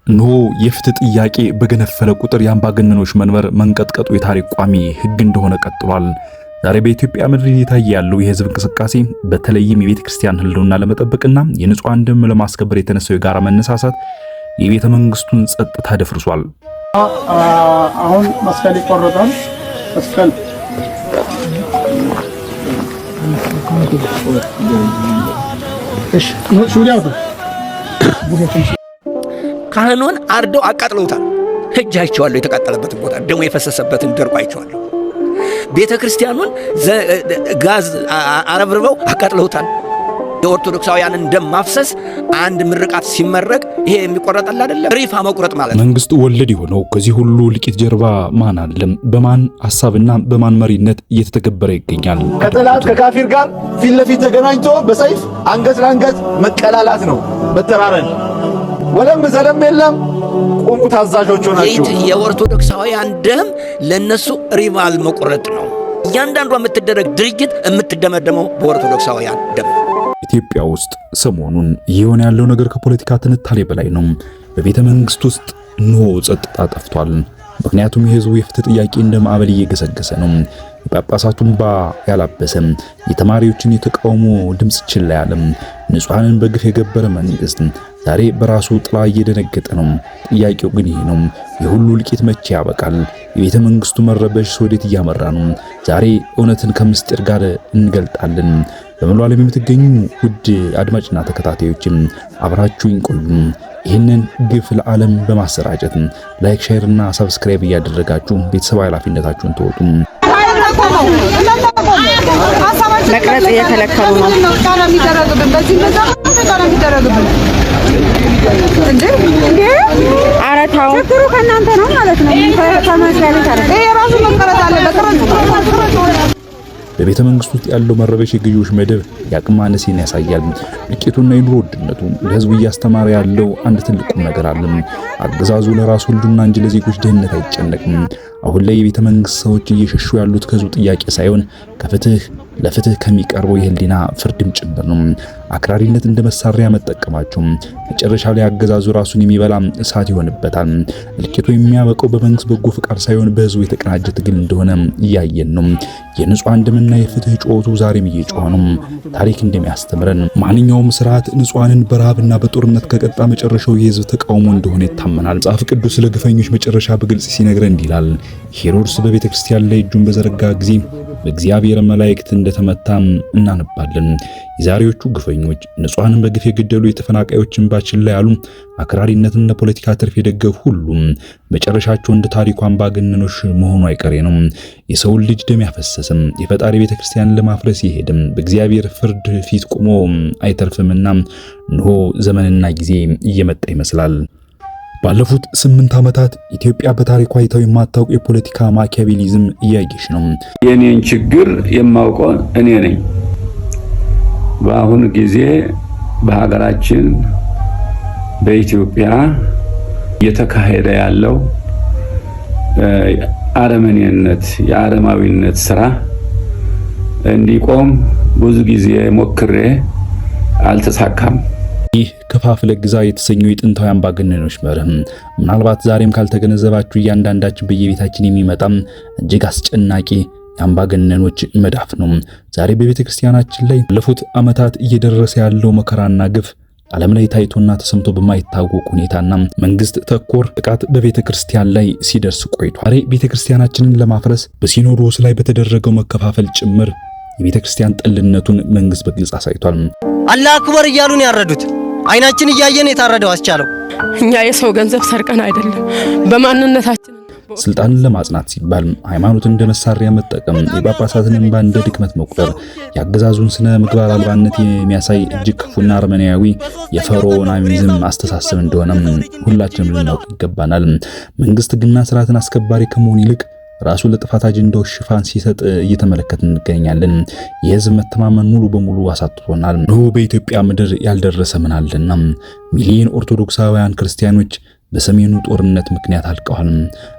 ኖ የፍትህ ጥያቄ በገነፈለ ቁጥር የአምባገነኖች መንበር መንቀጥቀጡ የታሪክ ቋሚ ህግ እንደሆነ ቀጥሏል። ዛሬ በኢትዮጵያ ምድር እየታየ ያለው የህዝብ እንቅስቃሴ በተለይም የቤተ ክርስቲያን ህልውና ለመጠበቅና የንጹሃን ደም ለማስከበር የተነሳው የጋራ መነሳሳት የቤተ መንግስቱን ጸጥታ ደፍርሷል። አሁን መስቀል ይቆረጣል። መስቀል ካህኑን አርደው አቃጥለውታል። እጅ አይቼዋለሁ፣ የተቃጠለበትን ቦታ ደሙ የፈሰሰበትን ደርቆ አይቼዋለሁ። ቤተ ክርስቲያኑን ጋዝ አረብርበው አቃጥለውታል። የኦርቶዶክሳውያንን ደም ማፍሰስ አንድ ምርቃት ሲመረቅ ይሄ የሚቆረጣል አይደለም፣ ሪፋ መቁረጥ ማለት ነው። መንግስት ወለድ የሆነው ከዚህ ሁሉ ልቂት ጀርባ ማን አለም? በማን ሐሳብና በማን መሪነት እየተተገበረ ይገኛል? ከጠላት ከካፊር ጋር ፊት ለፊት ተገናኝቶ በሰይፍ አንገት ለአንገት መቀላላት ነው። በተራረን ወለም ዘለም የለም። ቁሙ ታዛዦች ሆናችሁ የኦርቶዶክሳውያን ደም ለነሱ ሪቫል መቁረጥ ነው። እያንዳንዷ የምትደረግ ድርጊት የምትደመደመው በኦርቶዶክሳውያን ደም። ኢትዮጵያ ውስጥ ሰሞኑን እየሆነ ያለው ነገር ከፖለቲካ ትንታኔ በላይ ነው። በቤተ መንግስት ውስጥ ጸጥታ ጠፍቷል። ምክንያቱም የህዝቡ የፍትህ ጥያቄ እንደ ማዕበል እየገሰገሰ ነው። የጳጳሳቱን ባ ያላበሰም፣ የተማሪዎችን የተቃውሞ ድምጽ ችላ ያለም፣ ንጹሃንን በግፍ የገበረ መንግስት ዛሬ በራሱ ጥላ እየደነገጠ ነው። ጥያቄው ግን ይሄ ነው። የሁሉ ልቂት መቼ ያበቃል? የቤተ መንግስቱ መረበሽ ወዴት እያመራ ነው? ዛሬ እውነትን ከምስጢር ጋር እንገልጣለን። በመላው ዓለም የምትገኙ ውድ አድማጭና ተከታታዮችም አብራችሁኝ ቆዩ። ይህንን ግፍ ለዓለም በማሰራጨት ላይክ፣ ሼር እና ሰብስክራይብ እያደረጋችሁ ቤተሰባዊ ኃላፊነታችሁን ተወጡ። መቅረጽ እየከለከሉ ነው። አረታው ችግሩ ከእናንተ ነው ማለት ነው። የራሱ መቀረጽ አለበት። በቤተ መንግስት ውስጥ ያለው መረበሽ የገዢዎች መደብ የአቅም ማነስን ያሳያል። ልቂቱና የኑሮ ውድነቱ ለህዝቡ እያስተማረ ያለው አንድ ትልቁ ነገር አለ። አገዛዙ ለራሱ ሁሉና እንጂ ለዜጎች ደህንነት አይጨነቅም። አሁን ላይ የቤተ መንግስት ሰዎች እየሸሹ ያሉት ከህዝቡ ጥያቄ ሳይሆን ለፍትህ ከሚቀርበው የህሊና ፍርድም ጭምር ነው። አክራሪነት እንደ መሳሪያ መጠቀማቸው መጨረሻ ላይ አገዛዙ ራሱን የሚበላ እሳት ይሆንበታል። ልቂቱ የሚያበቀው በመንግስት በጎ ፍቃድ ሳይሆን በህዝቡ የተቀናጀ ትግል እንደሆነ እያየን ነው። የንጹሃን ደምና የፍትህ ጮቱ ዛሬም እየጮኸ ነው። ታሪክ እንደሚያስተምረን ማንኛውም ስርዓት ንጹሃንን በረሃብና በጦርነት ከቀጣ መጨረሻው የህዝብ ተቃውሞ እንደሆነ ይታመናል። መጽሐፍ ቅዱስ ስለ ግፈኞች መጨረሻ በግልጽ ሲነግረን እንዲህ ይላል። ሄሮድስ በቤተ ክርስቲያን ላይ እጁን በዘረጋ ጊዜ በእግዚአብሔር መላእክት እንደተመታ እናነባለን። የዛሬዎቹ ግፈኞች ንጹሃንን በግፍ የገደሉ፣ የተፈናቃዮችን ባችን ላይ ያሉ፣ አክራሪነትን ለፖለቲካ ትርፍ የደገፉ ሁሉ መጨረሻቸው እንደ ታሪኩ አምባገነኖች መሆኑ አይቀሬ ነው። የሰውን ልጅ ደም ያፈሰሰም የፈጣሪ ቤተ ክርስቲያንን ለማፍረስ ይሄድም በእግዚአብሔር ፍርድ ፊት ቆሞ አይተርፍምና እንሆ ዘመንና ጊዜ እየመጣ ይመስላል። ባለፉት 8 ዓመታት ኢትዮጵያ በታሪኳ አይታው የማታውቅ የፖለቲካ ማኪያቬሊዝም እያየች ነው። የኔን ችግር የማውቀው እኔ ነኝ። በአሁኑ ጊዜ በሀገራችን በኢትዮጵያ እየተካሄደ ያለው አረመኔነት፣ የአረማዊነት ስራ እንዲቆም ብዙ ጊዜ ሞክሬ አልተሳካም። ይህ ከፋፍለ ግዛ የተሰኘው የጥንታዊ አምባገነኖች መርህ ምናልባት ዛሬም ካልተገነዘባችሁ እያንዳንዳችን በየቤታችን የሚመጣም እጅግ አስጨናቂ የአምባገነኖች መዳፍ ነው። ዛሬ በቤተ ክርስቲያናችን ላይ ባለፉት ዓመታት እየደረሰ ያለው መከራና ግፍ ዓለም ላይ ታይቶና ተሰምቶ በማይታወቅ ሁኔታና መንግስት ተኮር ጥቃት በቤተ ክርስቲያን ላይ ሲደርስ ቆይቷል። ዛሬ ቤተ ክርስቲያናችንን ለማፍረስ በሲኖዶስ ላይ በተደረገው መከፋፈል ጭምር የቤተ ክርስቲያን ጠልነቱን መንግስት በግልጽ አሳይቷል። አላህ አክበር እያሉን ያረዱት አይናችን እያየን የታረደው አስቻለው። እኛ የሰው ገንዘብ ሰርቀን አይደለም፣ በማንነታችን ስልጣንን ለማጽናት ሲባል ሃይማኖትን እንደ መሳሪያ መጠቀም፣ የጳጳሳትን እንባ እንደ ድክመት መቁጠር የአገዛዙን ስነ ምግባር አልባነት የሚያሳይ እጅግ ክፉና አረመኔያዊ የፈርዖናዊዝም አስተሳሰብ እንደሆነም ሁላችንም ልናውቅ ይገባናል። መንግስት ግና ስርዓትን አስከባሪ ከመሆን ይልቅ ራሱ ለጥፋት አጀንዳዎች ሽፋን ሲሰጥ እየተመለከትን እንገኛለን። የህዝብ መተማመን ሙሉ በሙሉ አሳጥቶናል። ነው በኢትዮጵያ ምድር ያልደረሰ ምን አለና ሚሊዮን ኦርቶዶክሳውያን ክርስቲያኖች በሰሜኑ ጦርነት ምክንያት አልቀዋል።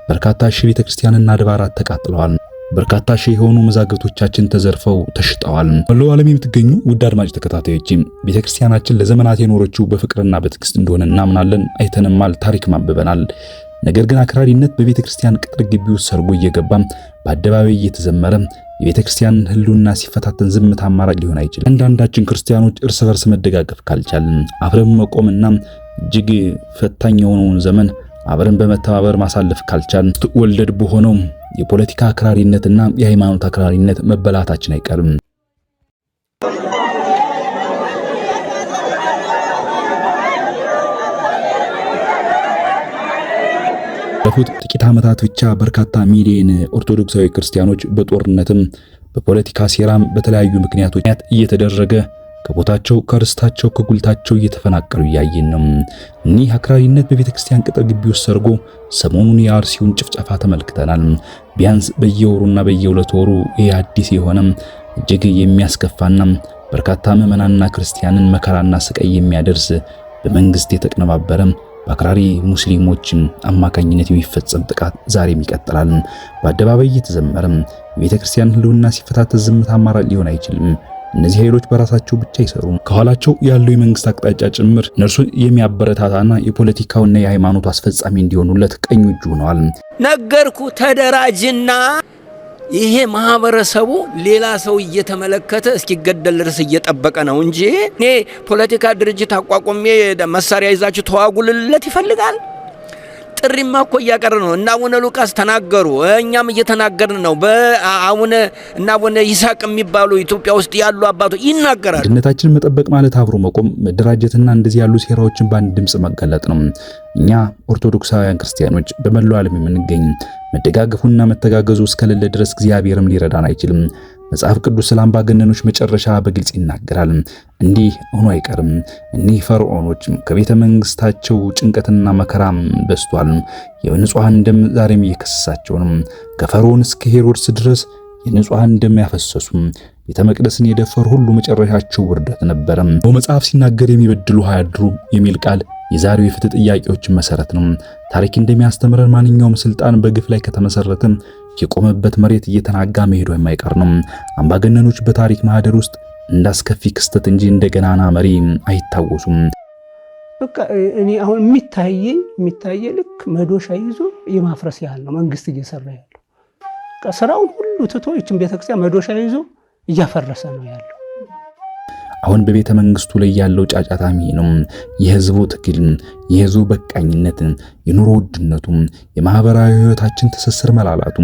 በርካታ ሺህ ቤተክርስቲያንና አድባራት ተቃጥለዋል። በርካታ ሺህ የሆኑ መዛግብቶቻችን ተዘርፈው ተሽጠዋል። በመላው ዓለም የምትገኙ ውድ አድማጭ ተከታታዮች ቤተክርስቲያናችን ለዘመናት የኖረችው በፍቅርና በትዕግስት እንደሆነ እናምናለን። አይተንማል፣ ታሪክ ማንበበናል። ነገር ግን አክራሪነት በቤተክርስቲያን ቅጥር ግቢ ውስጥ ሰርጎ እየገባ በአደባባይ እየተዘመረ የቤተክርስቲያን ህልውና ሲፈታተን ዝምታ አማራጭ ሊሆን አይችልም። አንዳንዳችን ክርስቲያኖች እርስ በርስ መደጋገፍ ካልቻልን አብረን መቆምና እጅግ ፈታኝ የሆነውን ዘመን አብረን በመተባበር ማሳለፍ ካልቻልን ወልደድ በሆነው የፖለቲካ አክራሪነትና የሃይማኖት አክራሪነት መበላታችን አይቀርም። ባለፉት ጥቂት ዓመታት ብቻ በርካታ ሚሊዮን ኦርቶዶክሳዊ ክርስቲያኖች በጦርነትም በፖለቲካ ሴራም በተለያዩ ምክንያቶች እየተደረገ ከቦታቸው ከርስታቸው ከጉልታቸው እየተፈናቀሉ ያየን ነው። እኒህ አክራሪነት በቤተክርስቲያን ቅጥር ግቢ ውስጥ ሰርጎ ሰሞኑን የአርሲውን ጭፍጨፋ ተመልክተናል። ቢያንስ በየወሩና በየሁለት ወሩ ይህ አዲስ የሆነ እጅግ የሚያስከፋና በርካታ ምዕመናንና ክርስቲያንን መከራና ስቃይ የሚያደርስ በመንግስት የተቀነባበረ በአክራሪ ሙስሊሞች አማካኝነት የሚፈጸም ጥቃት ዛሬም ይቀጥላል። በአደባባይ እየተዘመረ የቤተክርስቲያን ህልውና ሲፈታተን ዝምታ አማራጭ ሊሆን አይችልም። እነዚህ ኃይሎች በራሳቸው ብቻ አይሰሩም። ከኋላቸው ያለው የመንግስት አቅጣጫ ጭምር እነርሱ የሚያበረታታና የፖለቲካውና የሃይማኖቱ አስፈጻሚ እንዲሆኑለት ቀኝ እጁ ሆነዋል። ነገርኩ ተደራጅና ይሄ ማህበረሰቡ ሌላ ሰው እየተመለከተ እስኪገደል ድረስ እየጠበቀ ነው እንጂ እኔ ፖለቲካ ድርጅት አቋቁሜ መሳሪያ ይዛችሁ ተዋጉልለት ይፈልጋል። ጥሪማ እኮ እያቀረ ነው። እና አቡነ ሉቃስ ተናገሩ፣ እኛም እየተናገርን ነው። እና አቡነ ይስሐቅ የሚባሉ ኢትዮጵያ ውስጥ ያሉ አባቶች ይናገራሉ። አንድነታችንን መጠበቅ ማለት አብሮ መቆም፣ መደራጀትና እንደዚህ ያሉ ሴራዎችን በአንድ ድምጽ መጋለጥ ነው። እኛ ኦርቶዶክሳውያን ክርስቲያኖች በመላው ዓለም የምንገኝ መደጋገፉና መተጋገዙ እስከሌለ ድረስ እግዚአብሔርም ሊረዳን አይችልም። መጽሐፍ ቅዱስ ስለ አምባገነኖች መጨረሻ በግልጽ ይናገራል። እንዲህ ሆኖ አይቀርም። እኒህ ፈርዖኖች ከቤተ መንግስታቸው ጭንቀትና መከራም በስቷል። የንጹሃን ደም ዛሬም እየከሰሳቸው ነው። ከፈርዖን እስከ ሄሮድስ ድረስ የንጹሃን ደም ያፈሰሱ ቤተ መቅደስን የደፈሩ ሁሉ መጨረሻቸው ውርደት ነበረ። በመጽሐፍ ሲናገር የሚበድሉ አያድሩ የሚል ቃል የዛሬው የፍትህ ጥያቄዎች መሰረት ነው። ታሪክ እንደሚያስተምረን ማንኛውም ስልጣን በግፍ ላይ ከተመሰረተ የቆመበት መሬት እየተናጋ መሄዱ የማይቀር ነው። አምባገነኖች በታሪክ ማህደር ውስጥ እንዳስከፊ ክስተት እንጂ እንደገናና መሪ አይታወሱም። በቃ እኔ አሁን የሚታየ ልክ መዶሻ ይዞ የማፍረስ ያህል ነው መንግስት እየሰራ ያለው። ስራውን ሁሉ ትቶ ይችን ቤተክርስቲያን መዶሻ ይዞ እያፈረሰ ነው ያለው። አሁን በቤተ መንግስቱ ላይ ያለው ጫጫታሚ ነው። የህዝቡ ትግል፣ የህዝቡ በቃኝነት፣ የኑሮ ውድነቱ፣ የማህበራዊ ህይወታችን ትስስር መላላቱ፣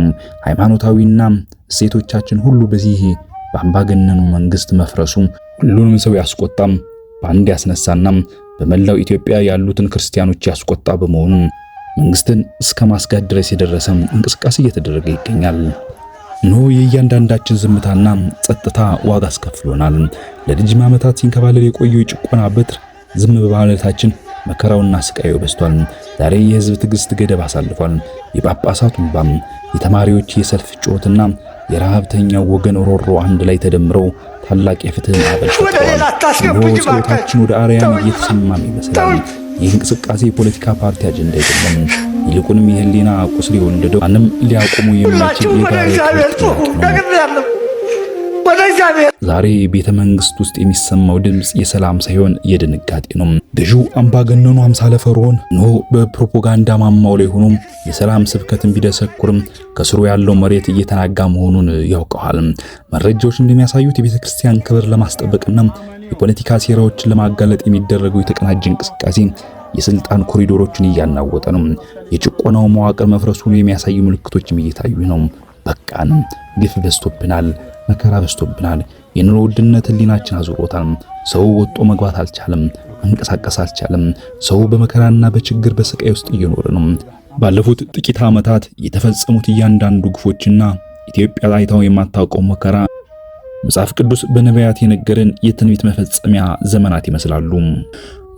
ሃይማኖታዊና እሴቶቻችን ሁሉ በዚህ በአምባገነኑ መንግስት መፍረሱ ሁሉንም ሰው ያስቆጣም፣ በአንድ ያስነሳና በመላው ኢትዮጵያ ያሉትን ክርስቲያኖች ያስቆጣ በመሆኑ መንግስትን እስከ ማስጋት ድረስ የደረሰ እንቅስቃሴ እየተደረገ ይገኛል። ኖ የእያንዳንዳችን ዝምታና ጸጥታ ዋጋ አስከፍሎናል። ለረጅም ዓመታት ሲንከባለል የቆየው የጭቆና በትር ዝም በማለታችን መከራውና ስቃዩ በዝቷል። ዛሬ የህዝብ ትዕግስት ገደብ አሳልፏል። የጳጳሳቱ እንባም፣ የተማሪዎች የሰልፍ ጩኸትና የረሃብተኛው ወገን ሮሮ አንድ ላይ ተደምረው ታላቅ የፍትህ ማዕበል ፈጥረዋል። ጸሎታችን ወደ አርያም እየተሰማም ይመስላል። ይህ እንቅስቃሴ የፖለቲካ ፓርቲ አጀንዳ አይደለም። ይልቁንም የህሊና ቁስል የወለደው ማንም ሊያቆሙ የማይችል የጋራ ነው። ዛሬ ቤተ መንግስት ውስጥ የሚሰማው ድምጽ የሰላም ሳይሆን የድንጋጤ ነው። ገዢው አምባገነኑ አምሳለ ፈርዖን ኖ በፕሮፓጋንዳ ማማው ላይ ሆኖ የሰላም ስብከትን ቢደሰኩርም ከስሩ ያለው መሬት እየተናጋ መሆኑን ያውቀዋል። መረጃዎች እንደሚያሳዩት የቤተ ክርስቲያን ክብር ለማስጠበቅና የፖለቲካ ሴራዎችን ለማጋለጥ የሚደረገው የተቀናጀ እንቅስቃሴ የስልጣን ኮሪዶሮችን እያናወጠ ነው። የጭቆናው መዋቅር መፍረሱን የሚያሳዩ ምልክቶችም እየታዩ ነው። በቃን፣ ግፍ በዝቶብናል፣ መከራ በዝቶብናል። የኑሮ ውድነት ህሊናችን አዙሮታል። ሰው ወጦ መግባት አልቻለም፣ መንቀሳቀስ አልቻለም። ሰው በመከራና በችግር በስቃይ ውስጥ እየኖረ ነው። ባለፉት ጥቂት ዓመታት የተፈጸሙት እያንዳንዱ ግፎችና ኢትዮጵያ አይታው የማታውቀው መከራ መጽሐፍ ቅዱስ በነቢያት የነገረን የትንቢት መፈጸሚያ ዘመናት ይመስላሉ።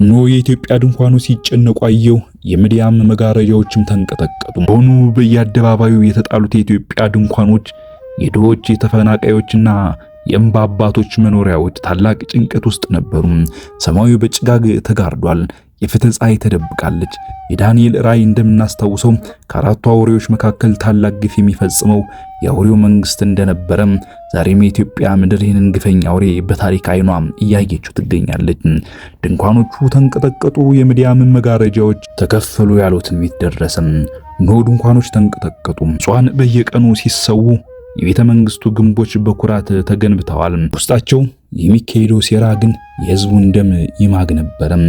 ኖ የኢትዮጵያ ድንኳኖች ሲጨነቁ አየሁ፣ የምድያም መጋረጃዎችም ተንቀጠቀጡ። ሆኑ በየአደባባዩ የተጣሉት የኢትዮጵያ ድንኳኖች የድሆች የተፈናቃዮችና የእንባ አባቶች መኖሪያዎች ታላቅ ጭንቀት ውስጥ ነበሩ። ሰማዩ በጭጋግ ተጋርዷል። የፍትህ ፀሐይ ተደብቃለች። የዳንኤል ራእይ እንደምናስታውሰው ከአራቱ አውሬዎች መካከል ታላቅ ግፍ የሚፈጽመው የአውሬው መንግስት እንደነበረም ዛሬም የኢትዮጵያ ምድር ይህንን ግፈኛ አውሬ በታሪክ አይኗ እያየችው ትገኛለች። ድንኳኖቹ ተንቀጠቀጡ፣ የሚዲያ መጋረጃዎች ተከፈሉ ያለው ትንቢት ደረሰም። እነሆ ድንኳኖች ተንቀጠቀጡ። ንጹሃን በየቀኑ ሲሰዉ የቤተ መንግስቱ ግንቦች በኩራት ተገንብተዋል። ውስጣቸው የሚካሄደው ሴራ ግን የህዝቡን ደም ይማግ ነበረም።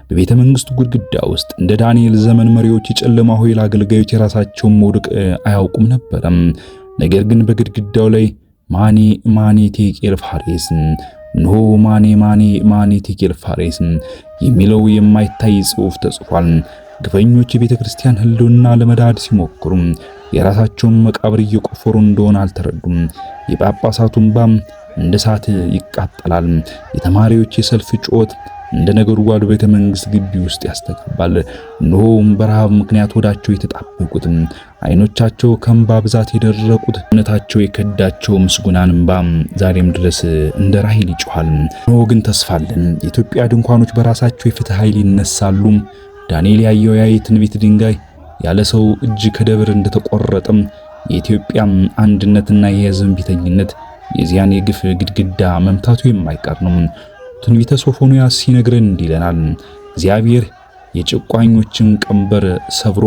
በቤተ መንግስቱ ግድግዳ ውስጥ እንደ ዳንኤል ዘመን መሪዎች የጨለማ ኃይል አገልጋዮች የራሳቸውን መውደቅ አያውቁም ነበረም። ነገር ግን በግድግዳው ላይ ማኔ ማኔ ቴቄል ፋሬስ ኖ ማኔ ማኔ ማኔ ቴቄል ፋሬስ የሚለው የማይታይ ጽሑፍ ተጽፏል። ግፈኞች የቤተ ክርስቲያን ህልውና ለመዳድ ሲሞክሩ የራሳቸውን መቃብር እየቆፈሩ እንደሆነ አልተረዱም። የጳጳሳቱ እንባም እንደ እሳት ይቃጠላል። የተማሪዎች የሰልፍ ጩኸት እንደ ነጎድጓድ ቤተ መንግስት ግቢ ውስጥ ያስተጋባል። እነሆም በረሃብ ምክንያት ወዳቸው የተጣበቁት፣ አይኖቻቸው ከእንባ ብዛት የደረቁት፣ እምነታቸው የከዳቸው ምስጉናን እንባ ዛሬም ድረስ እንደ ራሔል ይጮሃል። እነሆ ግን ተስፋ አለን። የኢትዮጵያ ድንኳኖች በራሳቸው የፍትህ ኃይል ይነሳሉ። ዳንኤል ያየው ያ የትንቢት ድንጋይ ያለ ሰው እጅ ከደብር እንደተቆረጠም የኢትዮጵያ አንድነትና የህዝብ ቢተኝነት የዚያን የግፍ ግድግዳ መምታቱ የማይቀር ነው። ትንቢተ ሶፎንያስ ሲነግረን እንዲለናል፣ እግዚአብሔር የጭቋኞችን ቀንበር ሰብሮ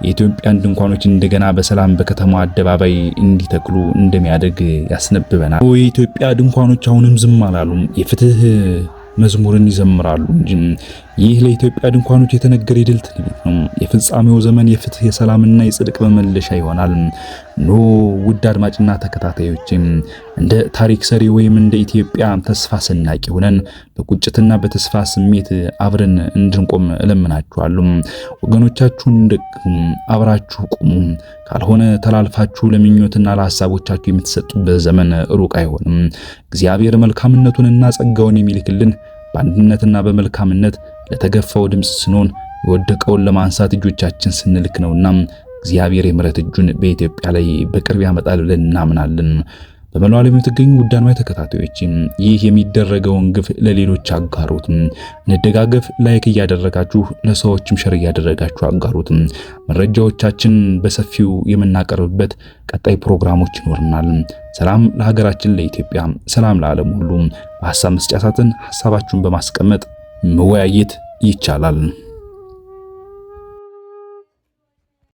የኢትዮጵያን ድንኳኖች እንደገና በሰላም በከተማው አደባባይ እንዲተክሉ እንደሚያደርግ ያስነብበናል። የኢትዮጵያ ድንኳኖች አሁንም ዝም አላሉም። የፍትህ መዝሙርን ይዘምራሉ እንጂ ይህ ለኢትዮጵያ ድንኳኖች የተነገረ የድል ትንቢት ነው። የፍጻሜው ዘመን የፍትህ የሰላምና የጽድቅ መመለሻ ይሆናል። ኖ ውድ አድማጭና ተከታታዮች እንደ ታሪክ ሰሪ ወይም እንደ ኢትዮጵያ ተስፋ ሰናቂ ሆነን በቁጭትና በተስፋ ስሜት አብረን እንድንቆም እለምናችኋለሁ። ወገኖቻችሁን ደግፉ፣ አብራችሁ ቁሙ። ካልሆነ ተላልፋችሁ ለምኞትና ለሐሳቦቻችሁ የምትሰጡበት ዘመን ሩቅ አይሆንም። እግዚአብሔር መልካምነቱንና ጸጋውን የሚልክልን በአንድነትና በመልካምነት ለተገፋው ድምጽ ስንሆን የወደቀውን ለማንሳት እጆቻችን ስንልክ ነውና እግዚአብሔር የምሕረት እጁን በኢትዮጵያ ላይ በቅርብ ያመጣል ብለን እናምናለን። በመላው ዓለም የምትገኙ ውድ አድማጭ ተከታታዮች ይህ የሚደረገውን ግፍ ለሌሎች አጋሩት። እንደጋገፍ። ላይክ እያደረጋችሁ ለሰዎችም ሸር እያደረጋችሁ አጋሩት። መረጃዎቻችን በሰፊው የምናቀርብበት ቀጣይ ፕሮግራሞች ይኖርናል። ሰላም ለሀገራችን ለኢትዮጵያ፣ ሰላም ለዓለም ሁሉ። በሐሳብ መስጫ ሳጥን ሐሳባችሁን በማስቀመጥ መወያየት ይቻላል።